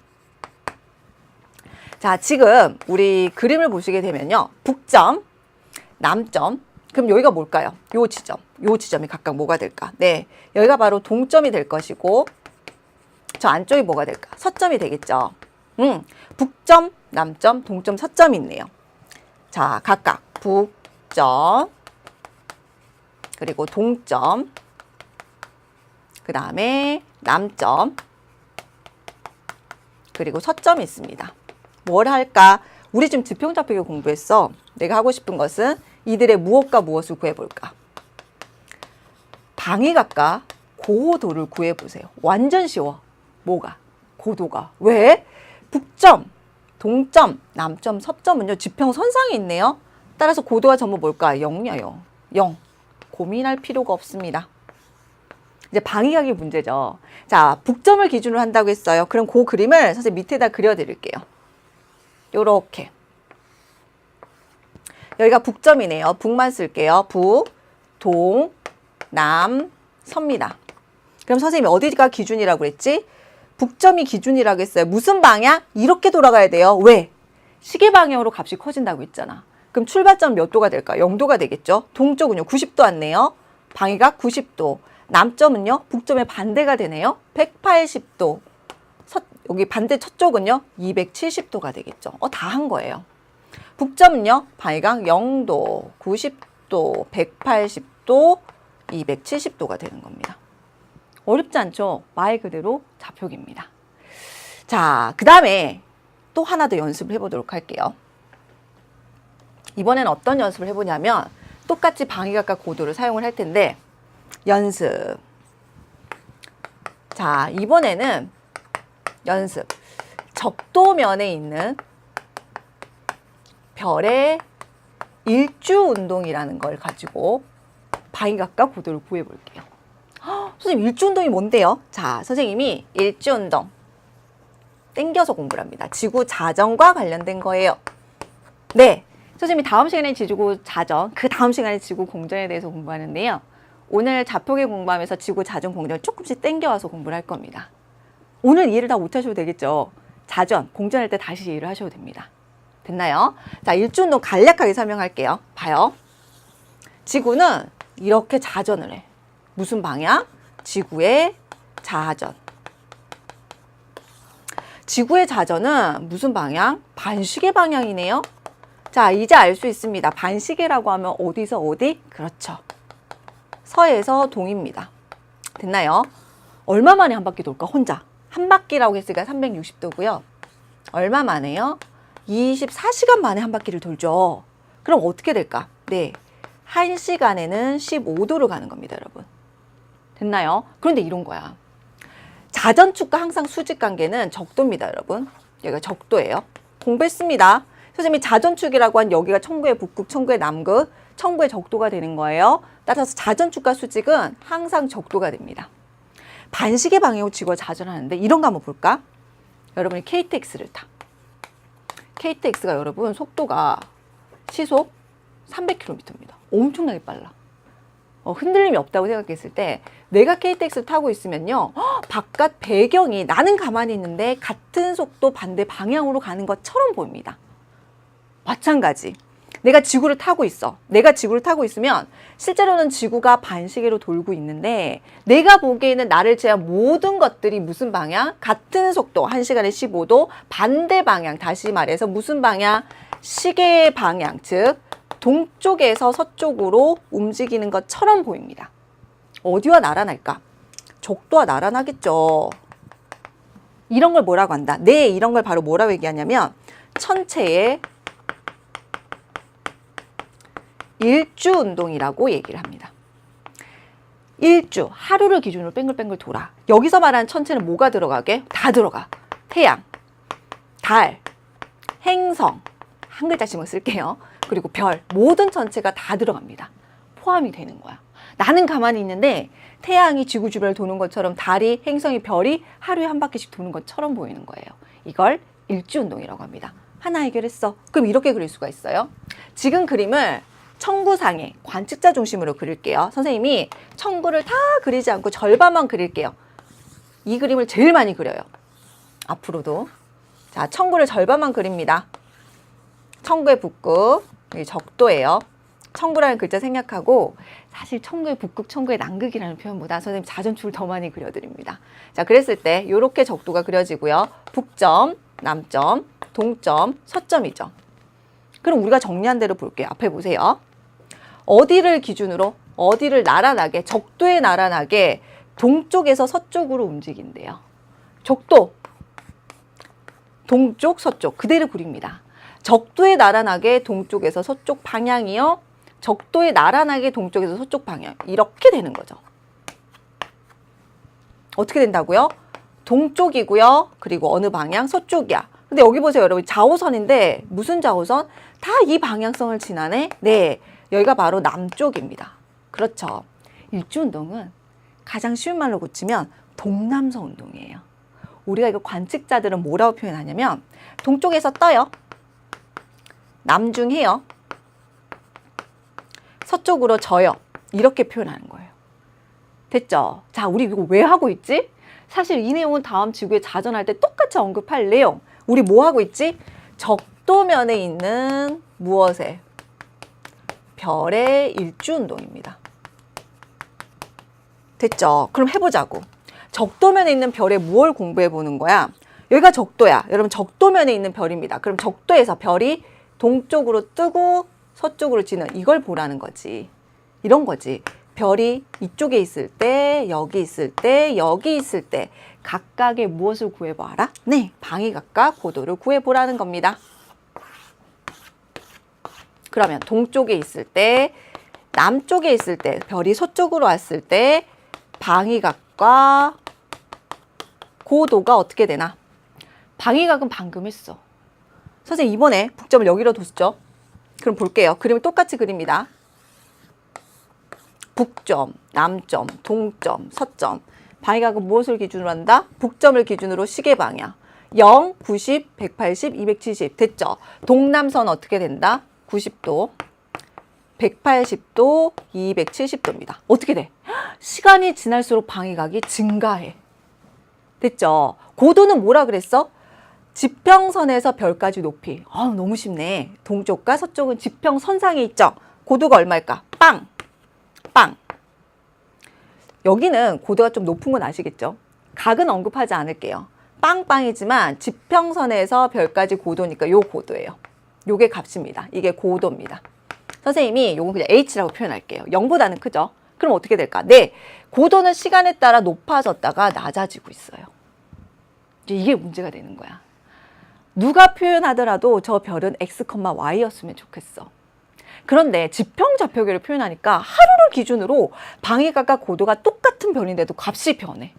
자, 지금 우리 그림을 보시게 되면요. 북점, 남점, 그럼 여기가 뭘까요? 요 지점이 각각 뭐가 될까? 네, 여기가 바로 동점이 될 것이고, 저 안쪽이 뭐가 될까? 서점이 되겠죠. 북점, 남점, 동점, 서점이 있네요. 자, 각각 북점, 그리고 동점, 그 다음에 남점, 그리고 서점이 있습니다. 뭘 할까? 우리 지금 지평좌표계 공부했어. 내가 하고 싶은 것은 이들의 무엇과 무엇을 구해볼까? 방위각과 고도를 구해보세요. 완전 쉬워. 뭐가? 고도가. 왜? 북점, 동점, 남점, 서점은요, 지평선상에 있네요. 따라서 고도가 전부 뭘까? 0이에요. 0. 고민할 필요가 없습니다. 이제 방위각이 문제죠. 자, 북점을 기준으로 한다고 했어요. 그럼 그 그림을 선생님 밑에다 그려드릴게요. 요렇게. 여기가 북점이네요. 북만 쓸게요. 북, 동, 남, 서입니다. 그럼 선생님이 어디가 기준이라고 그랬지? 북점이 기준이라고 했어요. 무슨 방향? 이렇게 돌아가야 돼요. 왜? 시계 방향으로 값이 커진다고 했잖아. 그럼 출발점 몇 도가 될까? 0도가 되겠죠. 동쪽은요, 90도 왔네요. 방위각 90도. 남점은요, 북점의 반대가 되네요. 180도. 여기 반대 첫 쪽은요, 270도가 되겠죠. 다 한 거예요. 북점은요, 방위각 0도, 90도, 180도, 270도가 되는 겁니다. 어렵지 않죠? 말 그대로 좌표계입니다. 자, 그 다음에 또 하나 더 연습을 해보도록 할게요. 이번엔 어떤 연습을 해보냐면 똑같이 방위각과 고도를 사용을 할 텐데 연습. 자, 이번에는 연습. 적도면에 있는 별의 일주운동이라는 걸 가지고 방위각과 고도를 구해볼게요. 선생님, 일주운동이 뭔데요? 자, 선생님이 일주운동 땡겨서 공부를 합니다. 지구 자전과 관련된 거예요. 네, 선생님이 다음 시간에 지구 자전, 그 다음 시간에 지구 공전에 대해서 공부하는데요. 오늘 좌표계 공부하면서 지구 자전 공전을 조금씩 땡겨와서 공부를 할 겁니다. 오늘 이해를 다 못하셔도 되겠죠. 자전, 공전할 때 다시 이해를 하셔도 됩니다. 됐나요? 자, 일주운동 간략하게 설명할게요. 봐요. 지구는 이렇게 자전을 해. 무슨 방향? 지구의 자전. 지구의 자전은 무슨 방향? 반시계 방향이네요. 자, 이제 알 수 있습니다. 반시계라고 하면 어디서 어디? 그렇죠. 서에서 동입니다. 됐나요? 얼마 만에 한 바퀴 돌까? 혼자. 한 바퀴라고 했으니까 360도고요. 얼마 만에요? 24시간 만에 한 바퀴를 돌죠. 그럼 어떻게 될까? 네, 1시간에는 15도로 가는 겁니다, 여러분. 됐나요? 그런데 이런 거야. 자전축과 항상 수직관계는 적도입니다, 여러분. 여기가 적도예요. 공부했습니다. 선생님이 자전축이라고 한 여기가 청구의 북극, 청구의 남극, 청구의 적도가 되는 거예요. 따라서 자전축과 수직은 항상 적도가 됩니다. 반시계 방향으로 지구가 자전하는데 이런 거 한번 볼까? 여러분이 KTX를 타. KTX가 여러분 속도가 시속 300km입니다. 엄청나게 빨라. 흔들림이 없다고 생각했을 때 내가 KTX를 타고 있으면요, 바깥 배경이 나는 가만히 있는데 같은 속도 반대 방향으로 가는 것처럼 보입니다. 마찬가지. 내가 지구를 타고 있어. 내가 지구를 타고 있으면 실제로는 지구가 반시계로 돌고 있는데 내가 보기에는 나를 제한 모든 것들이 무슨 방향? 같은 속도, 1시간에 15도, 반대 방향, 다시 말해서 무슨 방향? 시계의 방향, 즉 동쪽에서 서쪽으로 움직이는 것처럼 보입니다. 어디와 나란할까? 적도와 나란하겠죠. 이런 걸 뭐라고 한다? 네, 이런 걸 바로 뭐라고 얘기하냐면 천체의 일주운동이라고 얘기를 합니다. 일주, 하루를 기준으로 뱅글뱅글 돌아. 여기서 말하는 천체는 뭐가 들어가게? 다 들어가. 태양, 달, 행성, 한 글자씩만 쓸게요. 그리고 별, 모든 천체가 다 들어갑니다. 포함이 되는 거야. 나는 가만히 있는데 태양이 지구 주변을 도는 것처럼 달이, 행성이, 별이 하루에 한 바퀴씩 도는 것처럼 보이는 거예요. 이걸 일주운동이라고 합니다. 하나 해결했어. 그럼 이렇게 그릴 수가 있어요. 지금 그림을 청구상에 관측자 중심으로 그릴게요. 선생님이 청구를 다 그리지 않고 절반만 그릴게요. 이 그림을 제일 많이 그려요. 앞으로도. 자, 청구를 절반만 그립니다. 청구의 북극, 여기 적도예요. 청구라는 글자 생략하고 사실 청구의 북극, 청구의 남극이라는 표현보다 선생님 자전축을 더 많이 그려드립니다. 자, 그랬을 때 이렇게 적도가 그려지고요. 북점, 남점, 동점, 서점이죠. 그럼 우리가 정리한 대로 볼게요. 앞에 보세요. 어디를 기준으로, 어디를 나란하게, 적도에 나란하게 동쪽에서 서쪽으로 움직인대요. 적도, 동쪽, 서쪽 그대로 그립니다. 적도에 나란하게 동쪽에서 서쪽 방향이요. 적도에 나란하게 동쪽에서 서쪽 방향. 이렇게 되는 거죠. 어떻게 된다고요? 동쪽이고요. 그리고 어느 방향? 서쪽이야. 근데 여기 보세요, 여러분. 좌우선인데 무슨 좌우선? 다 이 방향성을 지나네? 네, 여기가 바로 남쪽입니다. 그렇죠. 일주운동은 가장 쉬운 말로 고치면 동남서 운동이에요. 우리가 이거 관측자들은 뭐라고 표현하냐면 동쪽에서 떠요. 남중해요. 서쪽으로 져요. 이렇게 표현하는 거예요. 됐죠? 자, 우리 이거 왜 하고 있지? 사실 이 내용은 다음 지구에 자전할 때 똑같이 언급할 내용. 우리 뭐 하고 있지? 적도면에 있는 무엇에? 별의 일주운동입니다. 됐죠? 그럼 해보자고. 적도면에 있는 별의 무엇을 공부해 보는 거야? 여기가 적도야. 여러분, 적도면에 있는 별입니다. 그럼 적도에서 별이 동쪽으로 뜨고 서쪽으로 지는 이걸 보라는 거지. 이런 거지. 별이 이쪽에 있을 때, 여기 있을 때, 여기 있을 때 각각의 무엇을 구해보아라? 네, 방위각각 고도를 구해보라는 겁니다. 그러면 동쪽에 있을 때, 남쪽에 있을 때, 별이 서쪽으로 왔을 때 방위각과 고도가 어떻게 되나? 방위각은 방금 했어. 선생님 이번에 북점을 여기로 뒀죠? 그럼 볼게요. 그림을 똑같이 그립니다. 북점, 남점, 동점, 서점. 방위각은 무엇을 기준으로 한다? 북점을 기준으로 시계 방향. 0, 90, 180, 270 됐죠? 동남선 어떻게 된다? 90도, 180도, 270도입니다. 어떻게 돼? 시간이 지날수록 방위각이 증가해. 됐죠? 고도는 뭐라 그랬어? 지평선에서 별까지 높이. 너무 쉽네. 동쪽과 서쪽은 지평선상에 있죠? 고도가 얼마일까? 빵! 빵! 여기는 고도가 좀 높은 건 아시겠죠? 각은 언급하지 않을게요. 빵빵이지만 지평선에서 별까지 고도니까 요 고도예요. 요게 값입니다. 이게 고도입니다. 선생님이 요건 그냥 H라고 표현할게요. 0보다는 크죠? 그럼 어떻게 될까? 네, 고도는 시간에 따라 높아졌다가 낮아지고 있어요. 이게 문제가 되는 거야. 누가 표현하더라도 저 별은 X, Y였으면 좋겠어. 그런데 지평좌표계를 표현하니까 하루를 기준으로 방위각과 고도가 똑같은 별인데도 값이 변해.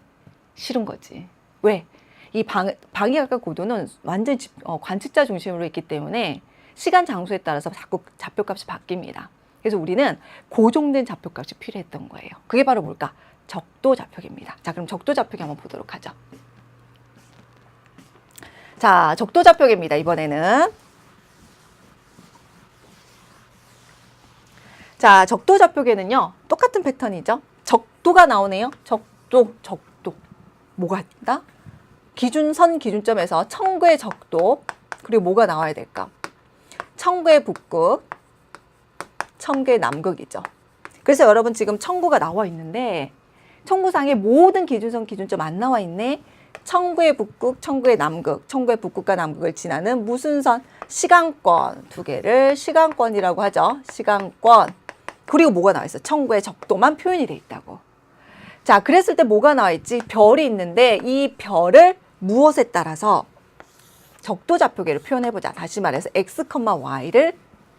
싫은 거지. 왜? 이 방위각과 고도는 완전 관측자 중심으로 있기 때문에 시간 장소에 따라서 자꾸 좌표값이 바뀝니다. 그래서 우리는 고정된 좌표값이 필요했던 거예요. 그게 바로 뭘까? 적도좌표계입니다. 자, 그럼 적도좌표계 한번 보도록 하죠. 자, 적도좌표계입니다. 이번에는. 자, 적도좌표계는요. 똑같은 패턴이죠. 적도가 나오네요. 적도. 뭐가 있다? 기준선, 기준점에서 청구의 적도. 그리고 뭐가 나와야 될까? 청구의 북극, 청구의 남극이죠. 그래서 여러분 지금 청구가 나와 있는데 청구상에 모든 기준선, 기준점 안 나와 있네. 청구의 북극, 청구의 남극, 청구의 북극과 남극을 지나는 무슨 선? 시간권 두 개를 시간권이라고 하죠. 시간권. 그리고 뭐가 나와 있어? 청구의 적도만 표현이 돼 있다고. 자, 그랬을 때 뭐가 나와 있지? 별이 있는데 이 별을 무엇에 따라서 적도좌표계를 표현해보자. 다시 말해서 X, Y를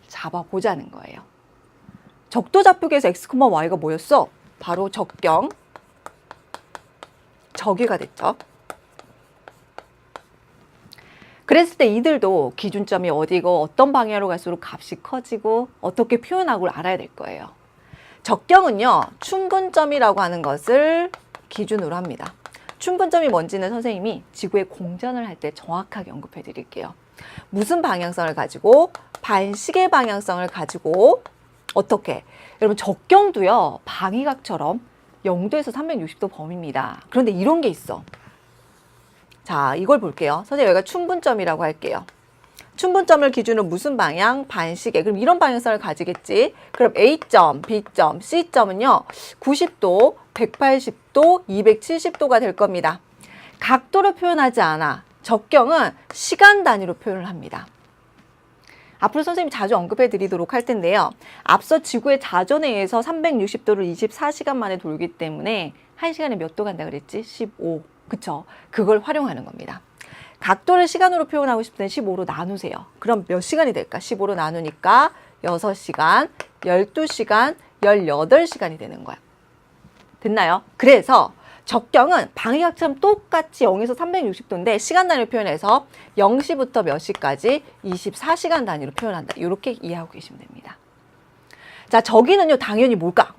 잡아보자는 거예요. 적도좌표계에서 X, Y가 뭐였어? 바로 적경, 적위가 됐죠. 그랬을 때 이들도 기준점이 어디고 어떤 방향으로 갈수록 값이 커지고 어떻게 표현하고를 알아야 될 거예요. 적경은요, 충분점이라고 하는 것을 기준으로 합니다. 충분점이 뭔지는 선생님이 지구의 공전을 할 때 정확하게 언급해 드릴게요. 무슨 방향성을 가지고? 반시계 방향성을 가지고 어떻게? 여러분 적경도요, 방위각처럼 0도에서 360도 범위입니다. 그런데 이런 게 있어. 자, 이걸 볼게요. 선생님 여기가 충분점이라고 할게요. 충분점을 기준으로 무슨 방향? 반시계. 그럼 이런 방향성을 가지겠지. 그럼 A점, B점, C점은요. 90도, 180도, 270도가 될 겁니다. 각도로 표현하지 않아. 적경은 시간 단위로 표현을 합니다. 앞으로 선생님이 자주 언급해 드리도록 할 텐데요. 앞서 지구의 자전에 의해서 360도를 24시간 만에 돌기 때문에 1시간에 몇 도 간다 그랬지? 15. 그쵸? 그걸 활용하는 겁니다. 각도를 시간으로 표현하고 싶을 땐 15로 나누세요. 그럼 몇 시간이 될까? 15로 나누니까 6시간, 12시간, 18시간이 되는 거야. 됐나요? 그래서 적경은 방위각처럼 똑같이 0에서 360도인데 시간 단위로 표현해서 0시부터 몇 시까지 24시간 단위로 표현한다. 이렇게 이해하고 계시면 됩니다. 자, 적위는요 당연히 뭘까?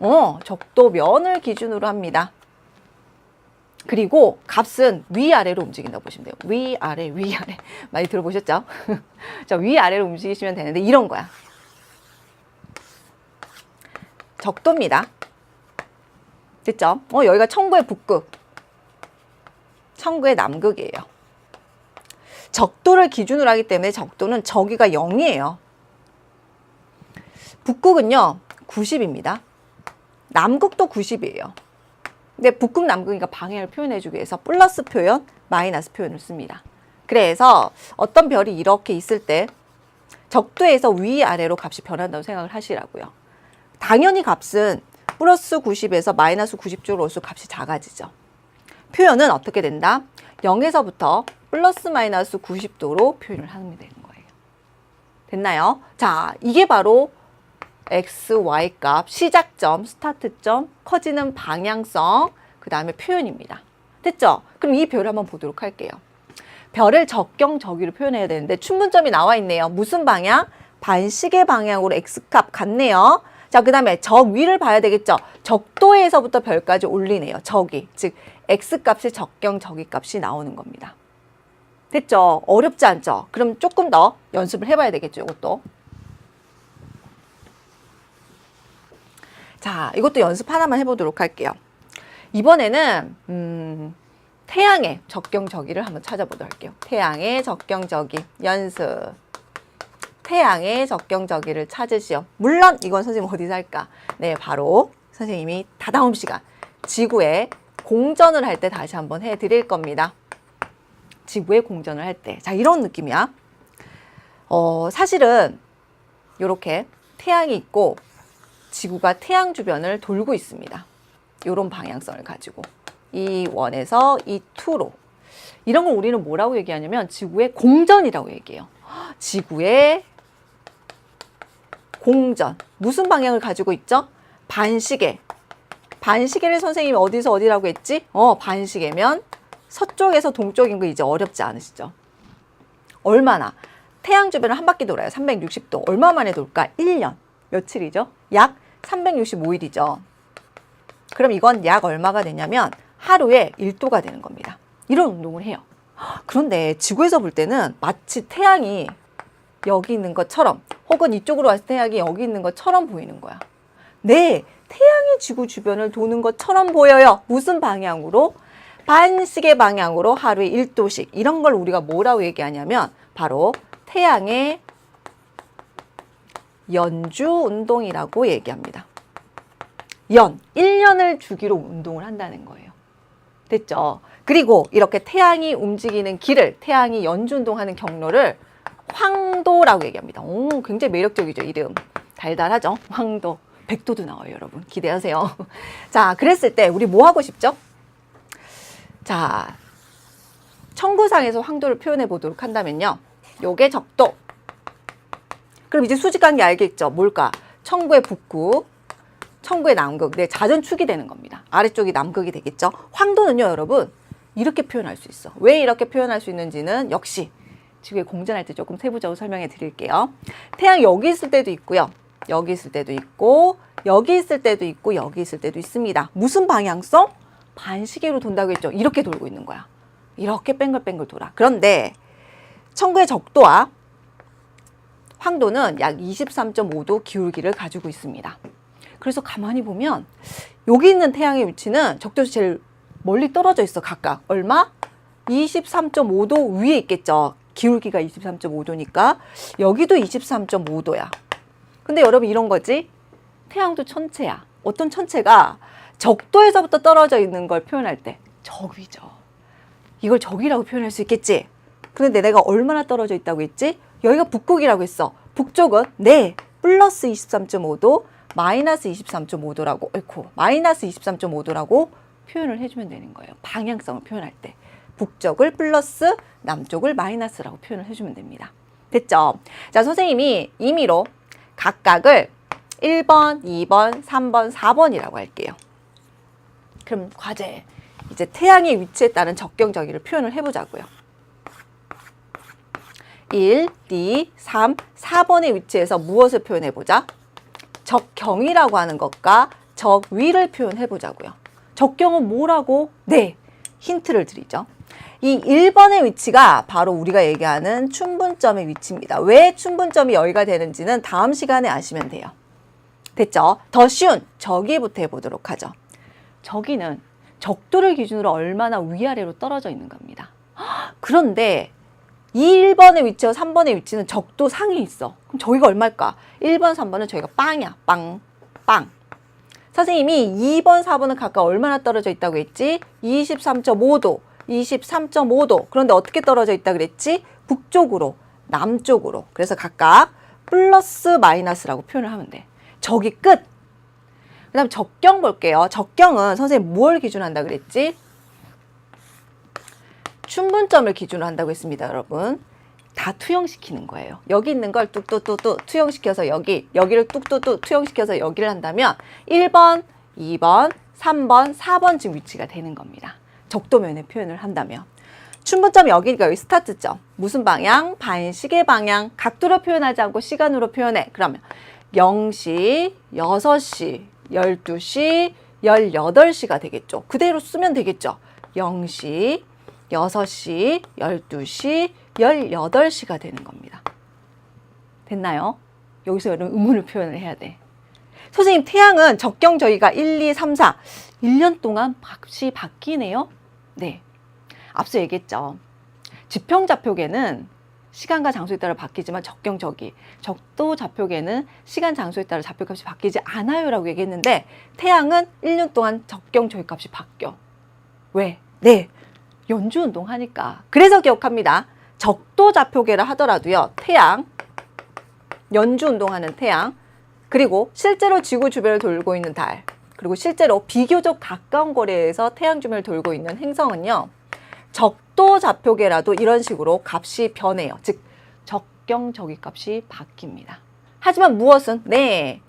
적도면을 기준으로 합니다. 그리고 값은 위아래로 움직인다고 보시면 돼요. 위아래, 위아래. 많이 들어보셨죠? 자, 위아래로 움직이시면 되는데 이런 거야. 적도입니다. 됐죠? 여기가 청구의 북극, 청구의 남극이에요. 적도를 기준으로 하기 때문에 적도는 적위가 0이에요. 북극은요, 90입니다. 남극도 90이에요. 근데 북극, 남극이니까 방향을 표현해주기 위해서 플러스 표현, 마이너스 표현을 씁니다. 그래서 어떤 별이 이렇게 있을 때 적도에서 위아래로 값이 변한다고 생각을 하시라고요. 당연히 값은 플러스 90에서 마이너스 90쪽으로 올수록 값이 작아지죠. 표현은 어떻게 된다? 0에서부터 플러스 마이너스 90도로 표현을 하면 되는 거예요. 됐나요? 자, 이게 바로 x, y 값, 시작점, 스타트점, 커지는 방향성, 그 다음에 표현입니다. 됐죠? 그럼 이 별을 한번 보도록 할게요. 별을 적경적이로 표현해야 되는데 춘분점이 나와 있네요. 무슨 방향? 반시계 방향으로 x값 같네요. 자, 그 다음에 적 위를 봐야 되겠죠. 적도에서부터 별까지 올리네요. 적이, 즉 x값의 적경적이 값이 나오는 겁니다. 됐죠? 어렵지 않죠? 그럼 조금 더 연습을 해봐야 되겠죠, 이것도. 자, 이것도 연습 하나만 해보도록 할게요. 이번에는 태양의 적경적이를 한번 찾아보도록 할게요. 태양의 적경적이 연습. 태양의 적경적이를 찾으시오. 물론 이건 선생님 어디서 할까? 네, 바로 선생님이 다다음 시간 지구에 공전을 할 때 다시 한번 해드릴 겁니다. 지구에 공전을 할 때. 자, 이런 느낌이야. 사실은 이렇게 태양이 있고 지구가 태양 주변을 돌고 있습니다. 이런 방향성을 가지고 이 원에서 이 투로. 이런 걸 우리는 뭐라고 얘기하냐면 지구의 공전이라고 얘기해요. 지구의 공전. 무슨 방향을 가지고 있죠? 반시계. 반시계를 선생님이 어디서 어디라고 했지? 반시계면 서쪽에서 동쪽인 거 이제 어렵지 않으시죠? 얼마나? 태양 주변을 한 바퀴 돌아요. 360도. 얼마 만에 돌까? 1년. 며칠이죠? 약 365일이죠. 그럼 이건 약 얼마가 되냐면 하루에 1도가 되는 겁니다. 이런 운동을 해요. 그런데 지구에서 볼 때는 마치 태양이 여기 있는 것처럼 혹은 이쪽으로 왔을 때 태양이 여기 있는 것처럼 보이는 거야. 네, 태양이 지구 주변을 도는 것처럼 보여요. 무슨 방향으로? 반시계 방향으로 하루에 1도씩. 이런 걸 우리가 뭐라고 얘기하냐면 바로 태양의 연주 운동이라고 얘기합니다. 1년을 주기로 운동을 한다는 거예요. 됐죠? 그리고 이렇게 태양이 움직이는 길을, 태양이 연주 운동하는 경로를 황도라고 얘기합니다. 오, 굉장히 매력적이죠, 이름. 달달하죠? 황도. 백도도 나와요, 여러분. 기대하세요. 자, 그랬을 때 우리 뭐 하고 싶죠? 자, 청구상에서 황도를 표현해 보도록 한다면요. 요게 적도. 그럼 이제 수직관계 알겠죠? 뭘까? 청구의 북극, 청구의 남극. 네, 자전축이 되는 겁니다. 아래쪽이 남극이 되겠죠? 황도는요, 여러분, 이렇게 표현할 수 있어. 왜 이렇게 표현할 수 있는지는 역시 지구에 공전할 때 조금 세부적으로 설명해 드릴게요. 태양이 여기 있을 때도 있고요. 여기 있을 때도 있고, 여기 있을 때도 있고, 여기 있을 때도 있습니다. 무슨 방향성? 반시계로 돈다고 했죠. 이렇게 돌고 있는 거야. 이렇게 뱅글뱅글 돌아. 그런데 청구의 적도와 황도는 약 23.5도 기울기를 가지고 있습니다. 그래서 가만히 보면 여기 있는 태양의 위치는 적도에서 제일 멀리 떨어져 있어. 각각. 얼마? 23.5도 위에 있겠죠. 기울기가 23.5도니까 여기도 23.5도야. 근데 여러분 이런 거지? 태양도 천체야. 어떤 천체가 적도에서부터 떨어져 있는 걸 표현할 때 적이죠. 이걸 적이라고 표현할 수 있겠지? 그런데 내가 얼마나 떨어져 있다고 했지? 여기가 북극이라고 했어. 북쪽은 네, 플러스 23.5도, 마이너스 23.5도라고, 마이너스 23.5도라고 표현을 해주면 되는 거예요. 방향성을 표현할 때. 북쪽을 플러스, 남쪽을 마이너스라고 표현을 해주면 됩니다. 됐죠? 자, 선생님이 임의로 각각을 1번, 2번, 3번, 4번이라고 할게요. 그럼 과제, 이제 태양의 위치에 따른 적경적이를 표현을 해보자고요. 1, 2, 3, 4번의 위치에서 무엇을 표현해보자? 적경이라고 하는 것과 적위를 표현해보자고요. 적경은 뭐라고? 네, 힌트를 드리죠. 이 1번의 위치가 바로 우리가 얘기하는 춘분점의 위치입니다. 왜 춘분점이 여기가 되는지는 다음 시간에 아시면 돼요. 됐죠? 더 쉬운 적위부터 해보도록 하죠. 적위는 적도를 기준으로 얼마나 위아래로 떨어져 있는 겁니다. 그런데 이 1번의 위치와 3번의 위치는 적도 상에 있어. 그럼 저기가 얼마일까? 1번, 3번은 저희가 빵이야. 빵, 빵. 선생님이 2번, 4번은 각각 얼마나 떨어져 있다고 했지? 23.5도, 23.5도. 그런데 어떻게 떨어져 있다 그랬지? 북쪽으로, 남쪽으로. 그래서 각각 플러스, 마이너스라고 표현을 하면 돼. 적이 끝. 그 다음 적경 볼게요. 적경은 선생님 뭘 기준한다 그랬지? 춘분점을 기준으로 한다고 했습니다, 여러분. 다 투영시키는 거예요. 여기 있는 걸 뚝뚝뚝뚝 투영시켜서 여기를 뚝뚝뚝 투영시켜서 여기를 한다면 1번, 2번, 3번, 4번 지금 위치가 되는 겁니다. 적도면의 표현을 한다면. 춘분점 여기가 여기 스타트점. 무슨 방향? 반시계 방향. 각도로 표현하지 않고 시간으로 표현해. 그러면 0시, 6시, 12시, 18시가 되겠죠. 그대로 쓰면 되겠죠. 0시, 6시, 12시, 18시가 되는 겁니다. 됐나요? 여기서 여러분 의문을 표현을 해야 돼. 선생님, 태양은 적경 저희가 1, 2, 3, 4 1년 동안 값이 바뀌네요. 네, 앞서 얘기했죠. 지평 좌표계는 시간과 장소에 따라 바뀌지만 적경 저기 적도 좌표계는 시간 장소에 따라 좌표값이 바뀌지 않아요 라고 얘기했는데 태양은 1년 동안 적경 저기 값이 바뀌어. 왜? 네, 연주운동 하니까. 그래서 기억합니다. 적도 좌표계를 하더라도요, 태양, 연주운동하는 태양, 그리고 실제로 지구 주변을 돌고 있는 달, 그리고 실제로 비교적 가까운 거리에서 태양 주변을 돌고 있는 행성은요, 적도 좌표계라도 이런 식으로 값이 변해요. 즉 적경 저기 값이 바뀝니다. 하지만 무엇은? 네,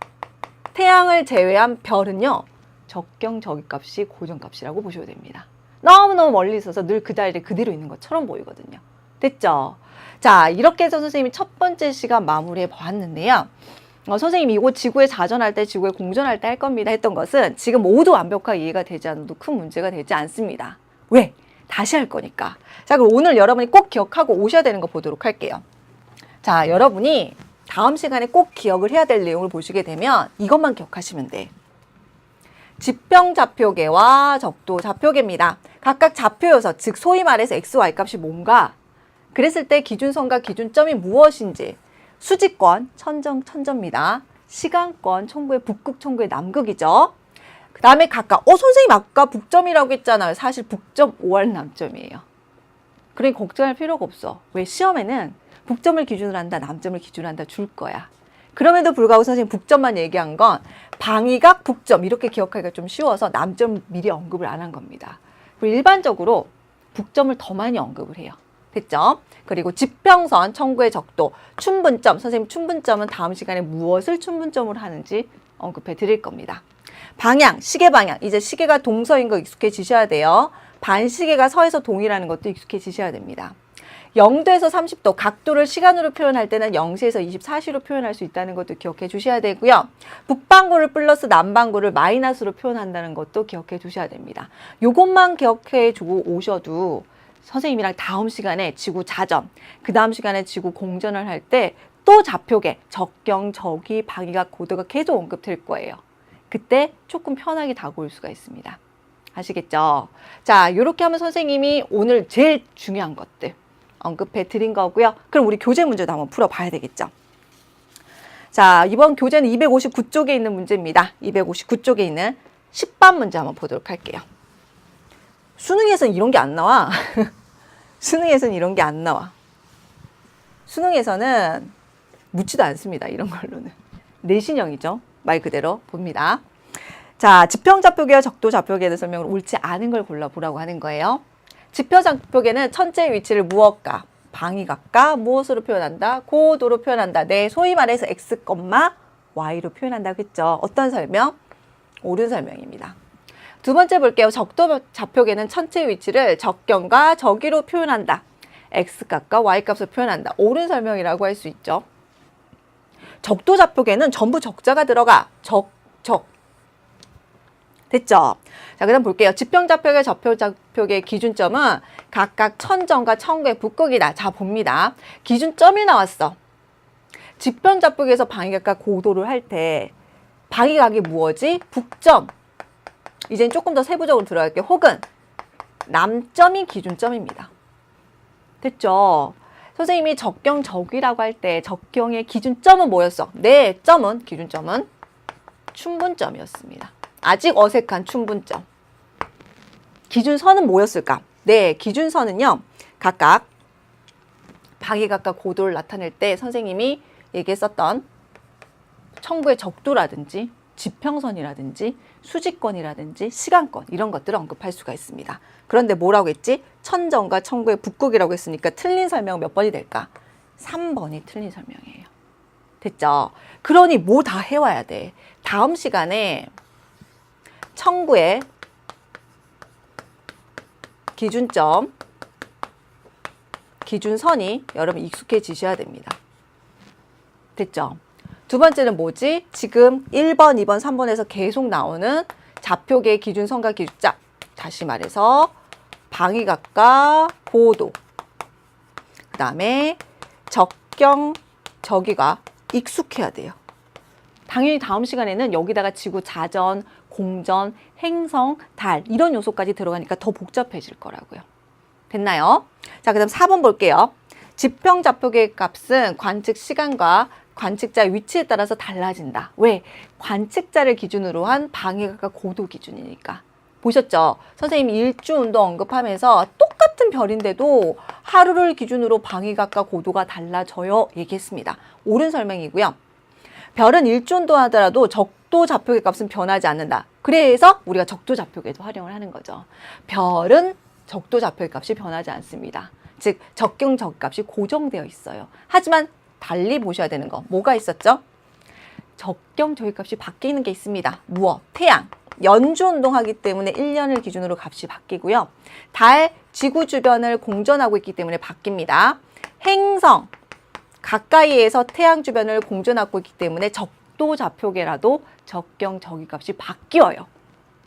태양을 제외한 별은요, 적경 저기 값이 고정값이라고 보셔도 됩니다. 너무너무 멀리 있어서 늘 그 자리에 그대로 있는 것처럼 보이거든요. 됐죠? 자, 이렇게 해서 선생님이 첫 번째 시간 마무리해 보았는데요. 선생님이 이거 지구에 자전할 때, 지구에 공전할 때 할 겁니다 했던 것은 지금 모두 완벽하게 이해가 되지 않아도 큰 문제가 되지 않습니다. 왜? 다시 할 거니까. 자, 그럼 오늘 여러분이 꼭 기억하고 오셔야 되는 거 보도록 할게요. 자, 여러분이 다음 시간에 꼭 기억을 해야 될 내용을 보시게 되면 이것만 기억하시면 돼. 지평 좌표계와 적도 좌표계입니다. 각각 좌표여서, 즉 소위 말해서 x, y 값이 뭔가, 그랬을 때 기준선과 기준점이 무엇인지, 수직권, 천점입니다. 시간권, 천구의 북극, 천구의 남극이죠. 그 다음에 각각, 선생님 아까 북점이라고 했잖아요. 사실 북점 5할 남점이에요. 그러니 걱정할 필요가 없어. 왜? 시험에는 북점을 기준으로 한다, 남점을 기준으로 한다 줄 거야. 그럼에도 불구하고 선생님 북점만 얘기한 건 방위각 북점 이렇게 기억하기가 좀 쉬워서 남점 미리 언급을 안 한 겁니다. 그리고 일반적으로 북점을 더 많이 언급을 해요. 됐죠? 그리고 지평선, 천구의 적도, 춘분점, 선생님 춘분점은 다음 시간에 무엇을 춘분점으로 하는지 언급해 드릴 겁니다. 방향, 시계 방향, 이제 시계가 동서인 거 익숙해지셔야 돼요. 반시계가 서에서 동이라는 것도 익숙해지셔야 됩니다. 0도에서 30도, 각도를 시간으로 표현할 때는 0시에서 24시로 표현할 수 있다는 것도 기억해 주셔야 되고요. 북반구를 플러스 남반구를 마이너스로 표현한다는 것도 기억해 주셔야 됩니다. 요것만 기억해 주고 오셔도 선생님이랑 다음 시간에 지구 자전, 그 다음 시간에 지구 공전을 할 때 또 좌표계, 적경, 저기, 방위각, 고도가 계속 언급될 거예요. 그때 조금 편하게 다가올 수가 있습니다. 아시겠죠? 자, 이렇게 하면 선생님이 오늘 제일 중요한 것들 언급해 드린 거고요. 그럼 우리 교재 문제도 한번 풀어봐야 되겠죠? 자, 이번 교재는 259쪽에 있는 문제입니다. 259쪽에 있는 10번 문제 한번 보도록 할게요. 수능에서는 이런 게 안 나와. 수능에서는 이런 게 안 나와. 수능에서는 묻지도 않습니다. 이런 걸로는. 내신형이죠. 말 그대로 봅니다. 자, 지평 좌표계와 적도 좌표계에 대한 설명을 옳지 않은 걸 골라보라고 하는 거예요. 지평 좌표계는 천체의 위치를 무엇과 방위각과 무엇으로 표현한다? 고도로 표현한다. 네, 소위 말해서 x, y로 표현한다고 했죠. 어떤 설명? 옳은 설명입니다. 두 번째 볼게요. 적도 좌표계는 천체의 위치를 적경과 저기로 표현한다. x값과 y값을 표현한다. 옳은 설명이라고 할 수 있죠. 적도 좌표계는 전부 적자가 들어가. 적. 됐죠? 자, 그 다음 볼게요. 지평 좌표계, 적도 좌표계의 기준점은 각각 천점과 천구의 북극이다. 자, 봅니다. 기준점이 나왔어. 지평 좌표계에서 방위각과 고도를 할 때 방위각이 무엇이? 북점. 이젠 조금 더 세부적으로 들어갈게요. 혹은 남점이 기준점입니다. 됐죠? 선생님이 적경, 적이라고 할 때 적경의 기준점은 뭐였어? 네, 기준점은 춘분점이었습니다. 아직 어색한 춘분점. 기준선은 뭐였을까? 네, 기준선은요, 각각 방위각과 고도를 나타낼 때 선생님이 얘기했었던 천구의 적도라든지 지평선이라든지 수직권이라든지 시간권 이런 것들을 언급할 수가 있습니다. 그런데 뭐라고 했지? 천정과 천구의 북극이라고 했으니까 틀린 설명은 몇 번이 될까? 3번이 틀린 설명이에요. 됐죠? 그러니 뭐 다 해와야 돼. 다음 시간에 천구의 기준점, 기준선이 여러분 익숙해지셔야 됩니다. 됐죠? 두 번째는 뭐지? 지금 1번, 2번, 3번에서 계속 나오는 좌표계의 기준선과 기준점. 다시 말해서 방위각과 고도. 그 다음에 적경, 저기가 익숙해야 돼요. 당연히 다음 시간에는 여기다가 지구 자전, 공전, 행성, 달 이런 요소까지 들어가니까 더 복잡해질 거라고요. 됐나요? 자, 그 다음 4번 볼게요. 지평 좌표계의 값은 관측 시간과 관측자 위치에 따라서 달라진다. 왜? 관측자를 기준으로 한 방위각과 고도 기준이니까. 보셨죠? 선생님이 일주운동 언급하면서 똑같은 별인데도 하루를 기준으로 방위각과 고도가 달라져요. 얘기했습니다. 옳은 설명이고요. 별은 일주운동 하더라도 적도 좌표계 값은 변하지 않는다. 그래서 우리가 적도 좌표계도 활용을 하는 거죠. 별은 적도 좌표계 값이 변하지 않습니다. 즉 적경 적값이 고정되어 있어요. 하지만 달리 보셔야 되는 거 뭐가 있었죠? 적경 적값이 바뀌는 게 있습니다. 무엇? 태양. 연주 운동하기 때문에 1년을 기준으로 값이 바뀌고요. 달, 지구 주변을 공전하고 있기 때문에 바뀝니다. 행성, 가까이에서 태양 주변을 공전하고 있기 때문에 적도 좌표계라도 적경 적기값이 바뀌어요.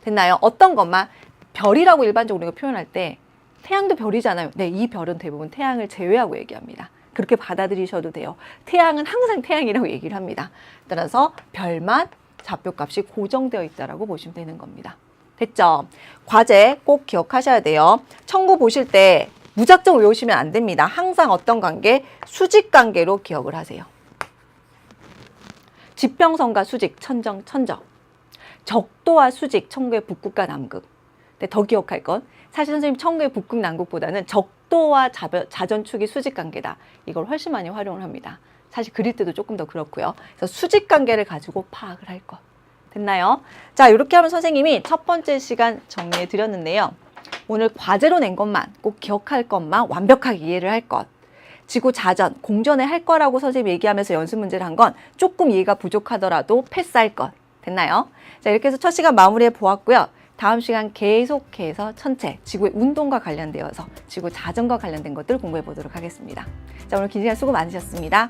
됐나요? 어떤 것만 별이라고 일반적으로 우리가 표현할 때 태양도 별이잖아요. 네, 이 별은 대부분 태양을 제외하고 얘기합니다. 그렇게 받아들이셔도 돼요. 태양은 항상 태양이라고 얘기를 합니다. 따라서 별만 좌표값이 고정되어 있다라고 보시면 되는 겁니다. 됐죠? 과제 꼭 기억하셔야 돼요. 청구 보실 때 무작정 외우시면 안 됩니다. 항상 어떤 관계? 수직 관계로 기억을 하세요. 지평선과 수직, 천정, 천정. 적도와 수직, 천구의 북극과 남극. 근데 더 기억할 건 사실 선생님 천구의 북극, 남극보다는 적도와 자전축이 수직 관계다. 이걸 훨씬 많이 활용을 합니다. 사실 그릴 때도 조금 더 그렇고요. 그래서 수직 관계를 가지고 파악을 할 것. 됐나요? 자, 이렇게 하면 선생님이 첫 번째 시간 정리해 드렸는데요. 오늘 과제로 낸 것만, 꼭 기억할 것만 완벽하게 이해를 할 것. 지구 자전, 공전에 할 거라고 선생님이 얘기하면서 연습 문제를 한 건 조금 이해가 부족하더라도 패스할 것. 됐나요? 자, 이렇게 해서 첫 시간 마무리해 보았고요. 다음 시간 계속해서 천체, 지구의 운동과 관련되어서 지구 자전과 관련된 것들 공부해 보도록 하겠습니다. 자, 오늘 긴 시간 수고 많으셨습니다.